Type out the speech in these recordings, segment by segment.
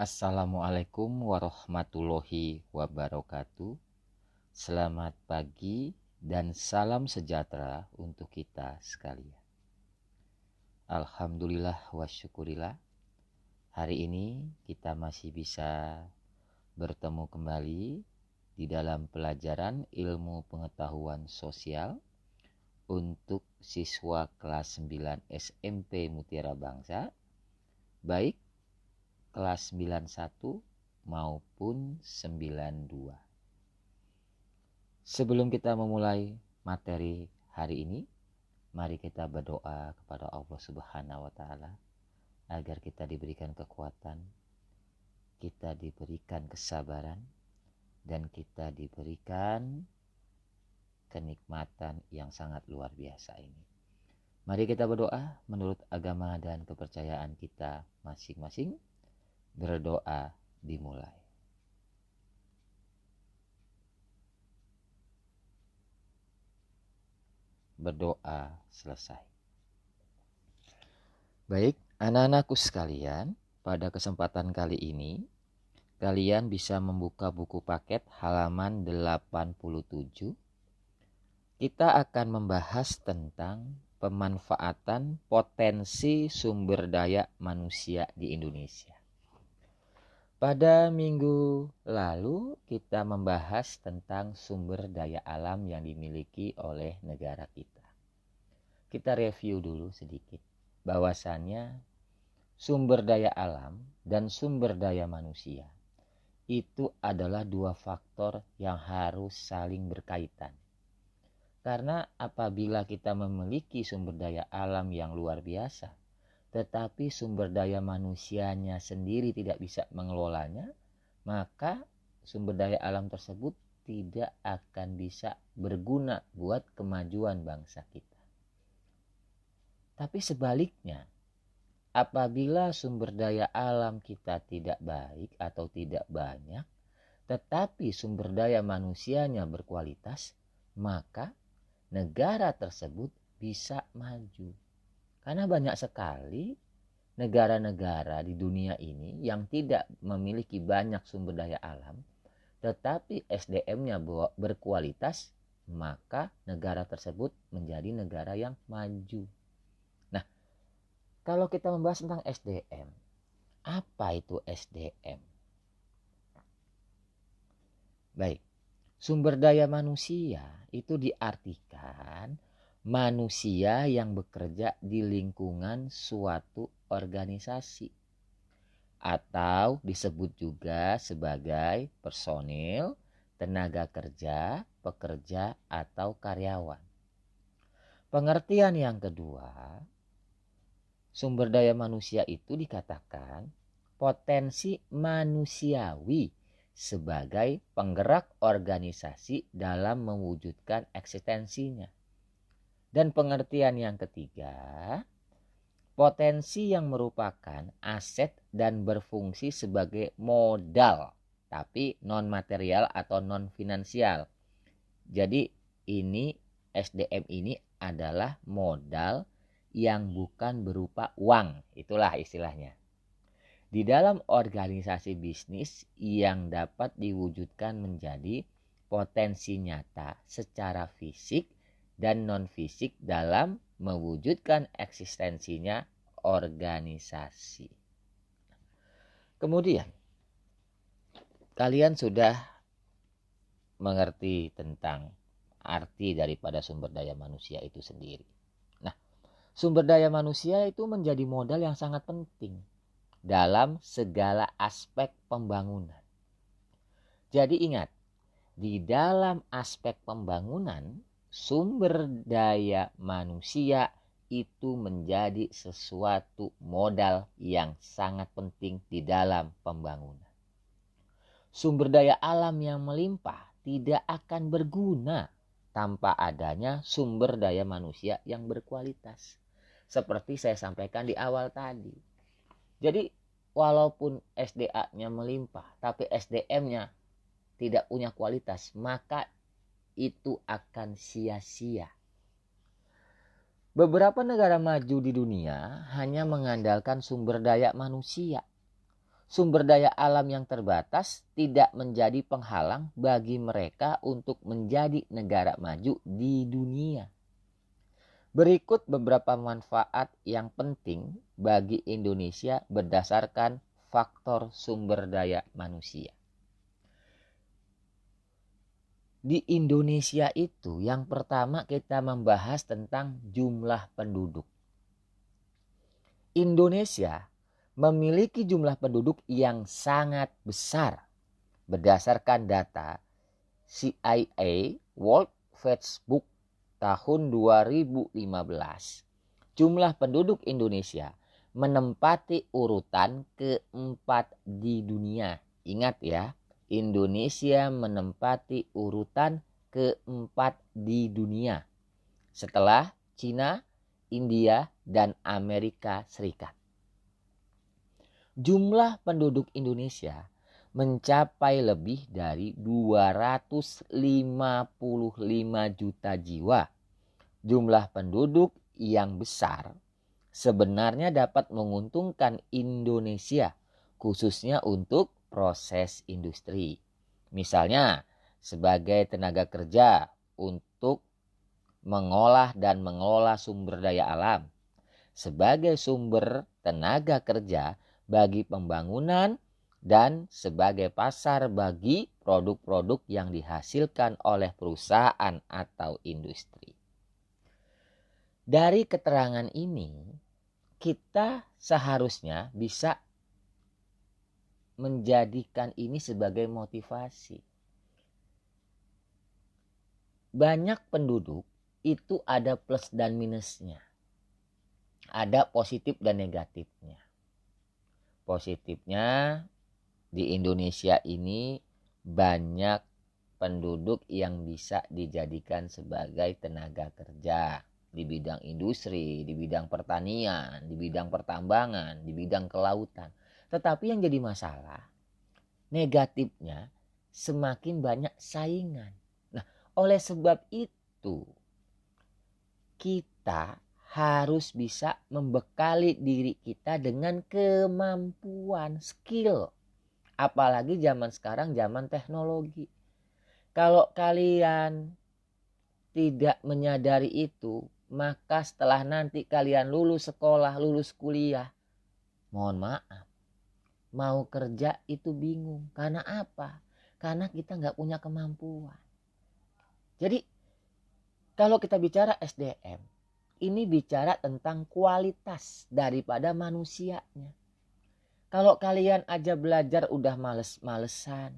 Assalamualaikum warahmatullahi wabarakatuh. Selamat pagi dan salam sejahtera untuk kita sekalian. Alhamdulillah wa syukurillah. Hari ini kita masih bisa bertemu kembali di dalam pelajaran ilmu pengetahuan sosial untuk siswa kelas 9 SMP Mutiara Bangsa, baik kelas 91 maupun 92. Sebelum kita memulai materi hari ini, mari kita berdoa kepada Allah Subhanahu wa taala agar kita diberikan kekuatan, kita diberikan kesabaran, dan kita diberikan kenikmatan yang sangat luar biasa ini. Mari kita berdoa menurut agama dan kepercayaan kita masing-masing. Berdoa dimulai. Berdoa selesai. Baik, anak-anakku sekalian, pada kesempatan kali ini kalian bisa membuka buku paket halaman 87. Kita akan membahas tentang pemanfaatan potensi sumber daya manusia di Indonesia. Pada minggu lalu kita membahas tentang sumber daya alam yang dimiliki oleh negara kita. Kita review dulu sedikit bahwasannya sumber daya alam dan sumber daya manusia itu adalah dua faktor yang harus saling berkaitan. Karena apabila kita memiliki sumber daya alam yang luar biasa, tetapi sumber daya manusianya sendiri tidak bisa mengelolanya, maka sumber daya alam tersebut tidak akan bisa berguna buat kemajuan bangsa kita. Tapi sebaliknya, apabila sumber daya alam kita tidak baik atau tidak banyak, tetapi sumber daya manusianya berkualitas, maka negara tersebut bisa maju. Karena banyak sekali negara-negara di dunia ini yang tidak memiliki banyak sumber daya alam, tetapi SDM-nya berkualitas, maka negara tersebut menjadi negara yang maju. Nah, kalau kita membahas tentang SDM, apa itu SDM? Baik, sumber daya manusia itu diartikan manusia yang bekerja di lingkungan suatu organisasi atau disebut juga sebagai personil, tenaga kerja, pekerja, atau karyawan. Pengertian yang kedua, sumber daya manusia itu dikatakan potensi manusiawi sebagai penggerak organisasi dalam mewujudkan eksistensinya. Dan pengertian yang ketiga, potensi yang merupakan aset dan berfungsi sebagai modal, tapi non material atau non finansial. Jadi ini SDM ini adalah modal yang bukan berupa uang, itulah istilahnya. Di dalam organisasi bisnis yang dapat diwujudkan menjadi potensi nyata secara fisik dan non-fisik dalam mewujudkan eksistensinya organisasi. Kemudian, kalian sudah mengerti tentang arti daripada sumber daya manusia itu sendiri. Nah, sumber daya manusia itu menjadi modal yang sangat penting dalam segala aspek pembangunan. Jadi ingat, di dalam aspek pembangunan, sumber daya manusia itu menjadi sesuatu modal yang sangat penting di dalam pembangunan. Sumber daya alam yang melimpah tidak akan berguna tanpa adanya sumber daya manusia yang berkualitas. Seperti saya sampaikan di awal tadi. Jadi walaupun SDA-nya melimpah, tapi SDM-nya tidak punya kualitas, maka itu akan sia-sia. Beberapa negara maju di dunia hanya mengandalkan sumber daya manusia. sumber daya alam yang terbatas tidak menjadi penghalang bagi mereka untuk menjadi negara maju di dunia. Berikut beberapa manfaat yang penting bagi Indonesia berdasarkan faktor sumber daya manusia. Di Indonesia itu yang pertama kita membahas tentang jumlah penduduk. Indonesia memiliki jumlah penduduk yang sangat besar berdasarkan data CIA World Factbook tahun 2015. Jumlah penduduk Indonesia menempati urutan keempat di dunia. Ingat ya, Indonesia menempati urutan keempat di dunia setelah Cina, India, dan Amerika Serikat. Jumlah penduduk Indonesia mencapai lebih dari 255 juta jiwa. Jumlah penduduk yang besar sebenarnya dapat menguntungkan Indonesia, khususnya untuk proses industri. Misalnya sebagai tenaga kerja untuk mengolah dan mengelola sumber daya alam, sebagai sumber tenaga kerja bagi pembangunan, dan sebagai pasar bagi produk-produk yang dihasilkan oleh perusahaan atau industri. Dari keterangan ini, kita seharusnya bisa menjadikan ini sebagai motivasi. Banyak penduduk itu ada plus dan minusnya. Ada positif dan negatifnya. Positifnya di Indonesia ini banyak penduduk yang bisa dijadikan sebagai tenaga kerja di bidang industri, di bidang pertanian, di bidang pertambangan, di bidang kelautan. Tetapi yang jadi masalah, negatifnya semakin banyak saingan. Nah, oleh sebab itu kita harus bisa membekali diri kita dengan kemampuan, skill. Apalagi zaman sekarang zaman teknologi. Kalau kalian tidak menyadari itu, maka setelah nanti kalian lulus sekolah, lulus kuliah, mohon maaf, mau kerja itu bingung. Karena apa? Karena kita nggak punya kemampuan. Jadi kalau kita bicara SDM, ini bicara tentang kualitas daripada manusianya. Kalau kalian aja belajar udah males-malesan,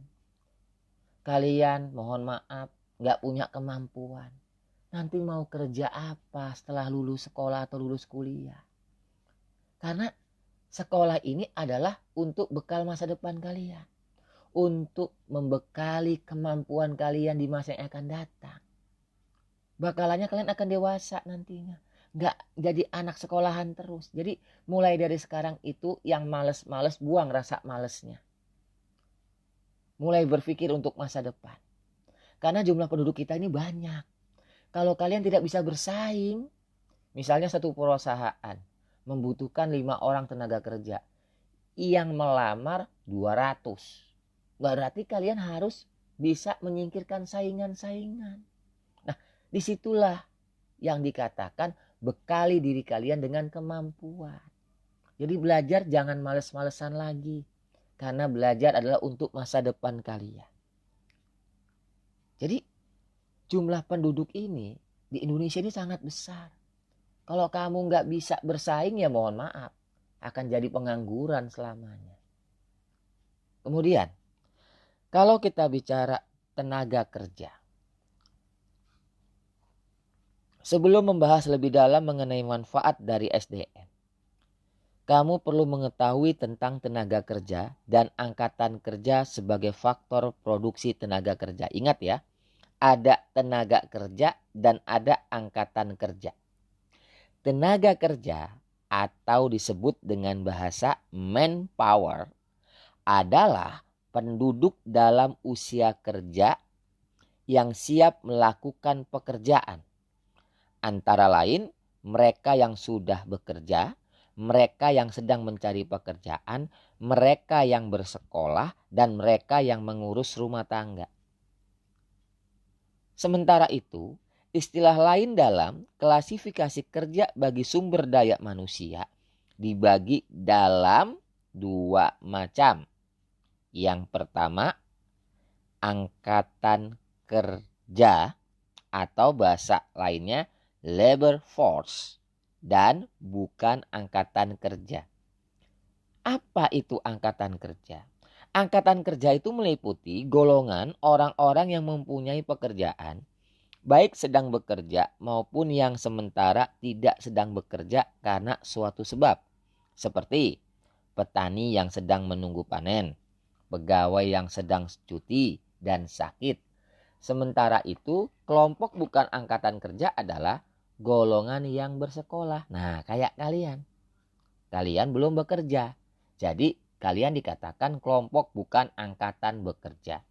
kalian mohon maaf gak punya kemampuan, nanti mau kerja apa setelah lulus sekolah atau lulus kuliah? Karena sekolah ini adalah untuk bekal masa depan kalian, untuk membekali kemampuan kalian di masa yang akan datang. Bakalannya kalian akan dewasa nantinya. Gak jadi anak sekolahan terus. Jadi mulai dari sekarang itu yang males-males buang rasa malesnya. Mulai berpikir untuk masa depan. Karena jumlah penduduk kita ini banyak. Kalau kalian tidak bisa bersaing, misalnya satu perusahaan membutuhkan 5 orang tenaga kerja. Yang melamar 200. Berarti kalian harus bisa menyingkirkan saingan-saingan. Nah, disitulah yang dikatakan bekali diri kalian dengan kemampuan. Jadi belajar jangan males-malesan lagi. Karena belajar adalah untuk masa depan kalian. Jadi jumlah penduduk ini di Indonesia ini sangat besar. Kalau kamu nggak bisa bersaing ya mohon maaf. Akan jadi pengangguran selamanya. Kemudian kalau kita bicara tenaga kerja. Sebelum membahas lebih dalam mengenai manfaat dari SDM, kamu perlu mengetahui tentang tenaga kerja dan angkatan kerja sebagai faktor produksi tenaga kerja. Ingat ya, ada tenaga kerja dan ada angkatan kerja. Tenaga kerja atau disebut dengan bahasa manpower adalah penduduk dalam usia kerja yang siap melakukan pekerjaan. Antara lain mereka yang sudah bekerja, mereka yang sedang mencari pekerjaan, mereka yang bersekolah, dan mereka yang mengurus rumah tangga. Sementara itu, istilah lain dalam klasifikasi kerja bagi sumber daya manusia dibagi dalam dua macam. Yang pertama, angkatan kerja atau bahasa lainnya labor force dan bukan angkatan kerja. Apa itu angkatan kerja? Angkatan kerja itu meliputi golongan orang-orang yang mempunyai pekerjaan, baik sedang bekerja maupun yang sementara tidak sedang bekerja karena suatu sebab. Seperti petani yang sedang menunggu panen, pegawai yang sedang cuti dan sakit. Sementara itu, kelompok bukan angkatan kerja adalah golongan yang bersekolah. Nah, kayak kalian. Kalian belum bekerja. Jadi, kalian dikatakan kelompok bukan angkatan bekerja.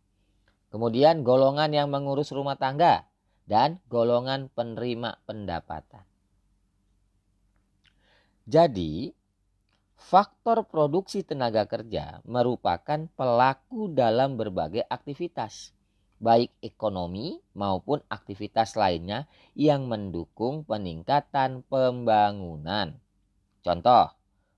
Kemudian golongan yang mengurus rumah tangga dan golongan penerima pendapatan. Jadi, faktor produksi tenaga kerja merupakan pelaku dalam berbagai aktivitas, baik ekonomi maupun aktivitas lainnya yang mendukung peningkatan pembangunan. Contoh,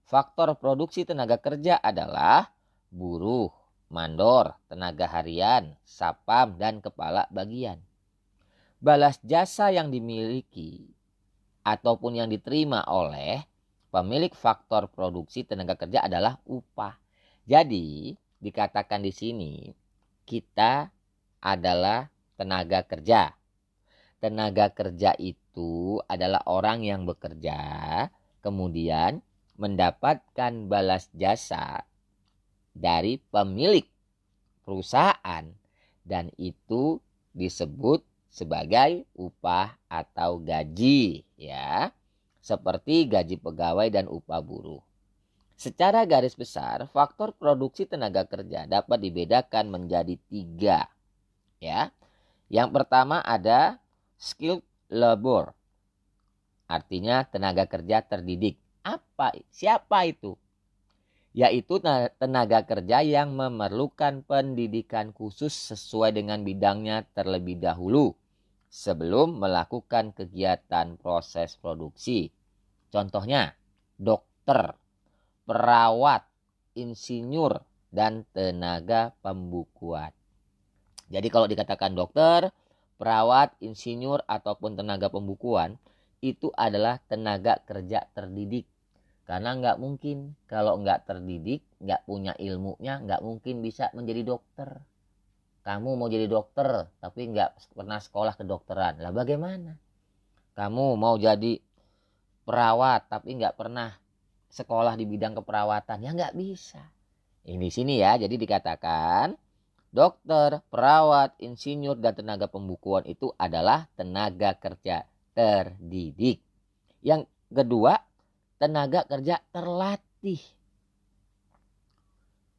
faktor produksi tenaga kerja adalah buruh, mandor, tenaga harian, sapam, dan kepala bagian. Balas jasa yang dimiliki ataupun yang diterima oleh pemilik faktor produksi tenaga kerja adalah upah. Jadi, dikatakan di sini kita adalah tenaga kerja. Tenaga kerja itu adalah orang yang bekerja, kemudian mendapatkan balas jasa dari pemilik perusahaan dan itu disebut sebagai upah atau gaji, ya. Seperti gaji pegawai dan upah buruh. Secara garis besar, faktor produksi tenaga kerja dapat dibedakan menjadi 3, ya. Yang pertama ada skilled labor. Artinya tenaga kerja terdidik. Siapa itu? Yaitu tenaga kerja yang memerlukan pendidikan khusus sesuai dengan bidangnya terlebih dahulu sebelum melakukan kegiatan proses produksi. Contohnya, dokter, perawat, insinyur, dan tenaga pembukuan. Jadi kalau dikatakan dokter, perawat, insinyur, ataupun tenaga pembukuan, itu adalah tenaga kerja terdidik. Karena nggak mungkin kalau nggak terdidik, nggak punya ilmunya, nggak mungkin bisa menjadi dokter. Kamu mau jadi dokter tapi nggak pernah sekolah kedokteran. Lah bagaimana? Kamu mau jadi perawat tapi nggak pernah sekolah di bidang keperawatan. Ya nggak bisa. Ini sini ya, jadi dikatakan dokter, perawat, insinyur, dan tenaga pembukuan itu adalah tenaga kerja terdidik. Yang kedua, tenaga kerja terlatih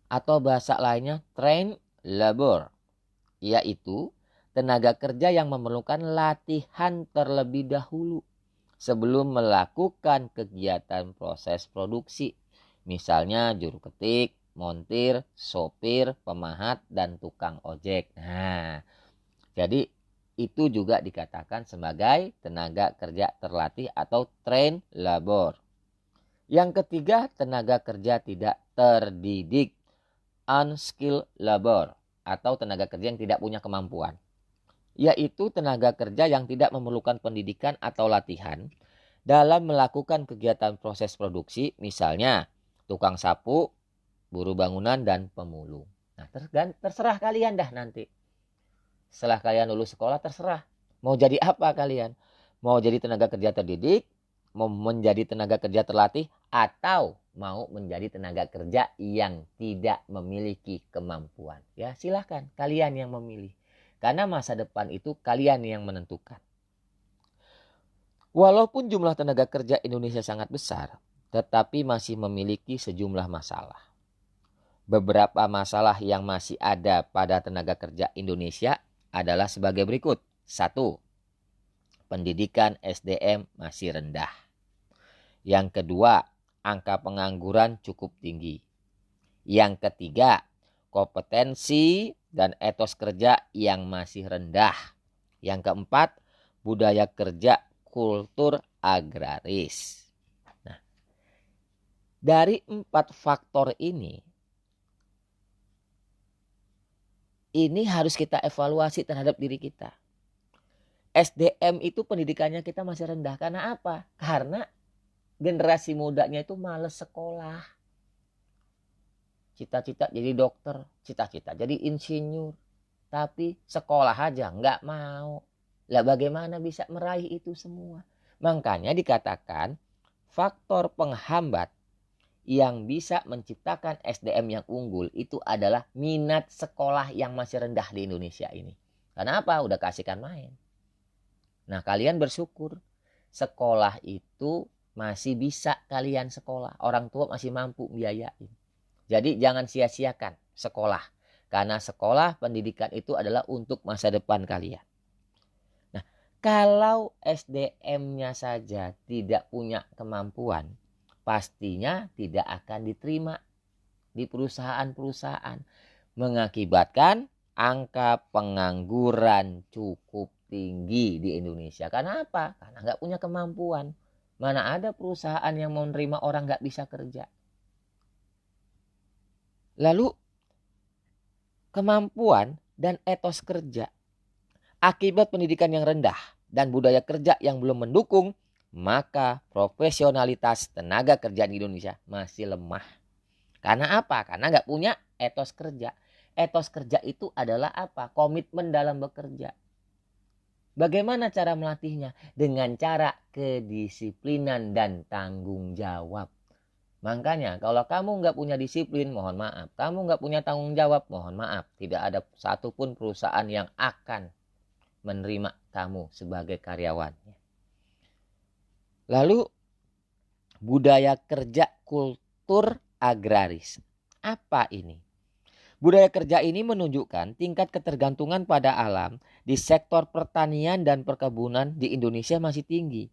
atau bahasa lainnya trained labor, yaitu tenaga kerja yang memerlukan latihan terlebih dahulu sebelum melakukan kegiatan proses produksi. Misalnya juru ketik, montir, sopir, pemahat, dan tukang ojek. Nah, jadi itu juga dikatakan sebagai tenaga kerja terlatih atau trained labor. Yang ketiga, tenaga kerja tidak terdidik, unskilled labor, atau tenaga kerja yang tidak punya kemampuan. Yaitu tenaga kerja yang tidak memerlukan pendidikan atau latihan dalam melakukan kegiatan proses produksi, misalnya tukang sapu, buruh bangunan, dan pemulung. Nah, terserah kalian dah nanti. Setelah kalian lulus sekolah, terserah. Mau jadi apa kalian? Mau jadi tenaga kerja terdidik, mau menjadi tenaga kerja terlatih, atau mau menjadi tenaga kerja yang tidak memiliki kemampuan. Ya, silahkan kalian yang memilih. Karena masa depan itu kalian yang menentukan. Walaupun jumlah tenaga kerja Indonesia sangat besar, tetapi masih memiliki sejumlah masalah. Beberapa masalah yang masih ada pada tenaga kerja Indonesia adalah sebagai berikut. 1. Pendidikan SDM masih rendah. Yang kedua, angka pengangguran cukup tinggi. Yang ketiga, kompetensi dan etos kerja yang masih rendah. Yang keempat, budaya kerja kultur agraris. Nah, dari 4 faktor ini harus kita evaluasi terhadap diri kita. SDM itu pendidikannya kita masih rendah. Karena apa? Karena generasi mudanya itu males sekolah. Cita-cita jadi dokter, cita-cita jadi insinyur. Tapi sekolah aja nggak mau. Lah bagaimana bisa meraih itu semua? Makanya dikatakan faktor penghambat yang bisa menciptakan SDM yang unggul itu adalah minat sekolah yang masih rendah di Indonesia ini. Kenapa? Udah kasihkan main. Nah, kalian bersyukur sekolah itu masih bisa kalian sekolah. Orang tua masih mampu biayain. Jadi jangan sia-siakan sekolah. Karena sekolah pendidikan itu adalah untuk masa depan kalian. Nah, kalau SDM-nya saja tidak punya kemampuan, pastinya tidak akan diterima di perusahaan-perusahaan. Mengakibatkan angka pengangguran cukup tinggi di Indonesia. Karena apa? Karena nggak punya kemampuan. Mana ada perusahaan yang mau nerima orang nggak bisa kerja. Lalu kemampuan dan etos kerja akibat pendidikan yang rendah dan budaya kerja yang belum mendukung, maka profesionalitas tenaga kerja di Indonesia masih lemah. Karena apa? Karena nggak punya etos kerja. Etos kerja itu adalah apa? Komitmen dalam bekerja. Bagaimana cara melatihnya? Dengan cara kedisiplinan dan tanggung jawab. Makanya kalau kamu nggak punya disiplin, mohon maaf. Kamu nggak punya tanggung jawab, mohon maaf. Tidak ada satupun perusahaan yang akan menerima kamu sebagai karyawannya. Lalu budaya kerja kultur agraris. Apa ini? Budaya kerja ini menunjukkan tingkat ketergantungan pada alam di sektor pertanian dan perkebunan di Indonesia masih tinggi.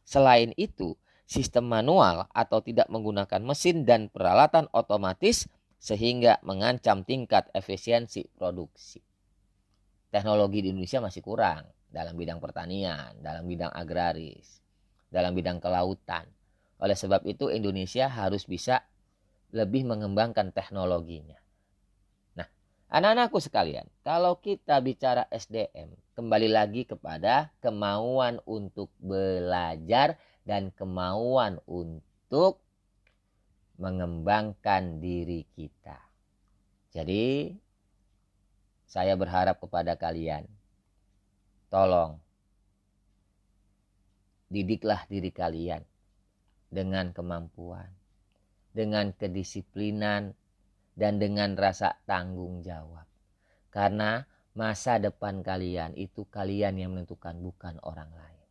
Selain itu, sistem manual atau tidak menggunakan mesin dan peralatan otomatis sehingga mengancam tingkat efisiensi produksi. Teknologi di Indonesia masih kurang dalam bidang pertanian, dalam bidang agraris, dalam bidang kelautan. Oleh sebab itu Indonesia harus bisa lebih mengembangkan teknologinya. Nah, anak-anakku sekalian, kalau kita bicara SDM, kembali lagi kepada kemauan untuk belajar dan kemauan untuk mengembangkan diri kita. Jadi, saya berharap kepada kalian, tolong didiklah diri kalian dengan kemampuan, dengan kedisiplinan, dan dengan rasa tanggung jawab. Karena masa depan kalian itu kalian yang menentukan, bukan orang lain.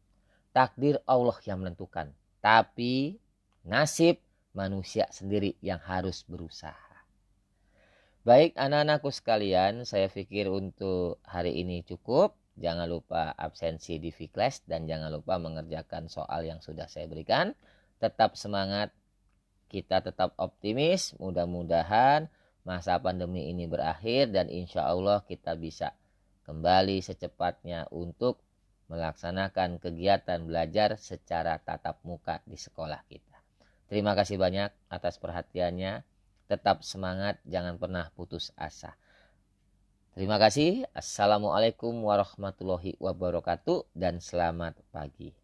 Takdir Allah yang menentukan, tapi nasib manusia sendiri yang harus berusaha. Baik anak-anakku sekalian, saya pikir untuk hari ini cukup. Jangan lupa absensi di V-Class dan jangan lupa mengerjakan soal yang sudah saya berikan. Tetap semangat, kita tetap optimis. Mudah-mudahan masa pandemi ini berakhir dan insya Allah kita bisa kembali secepatnya untuk melaksanakan kegiatan belajar secara tatap muka di sekolah kita. Terima kasih banyak atas perhatiannya. Tetap semangat, jangan pernah putus asa. Terima kasih. Assalamualaikum warahmatullahi wabarakatuh dan selamat pagi.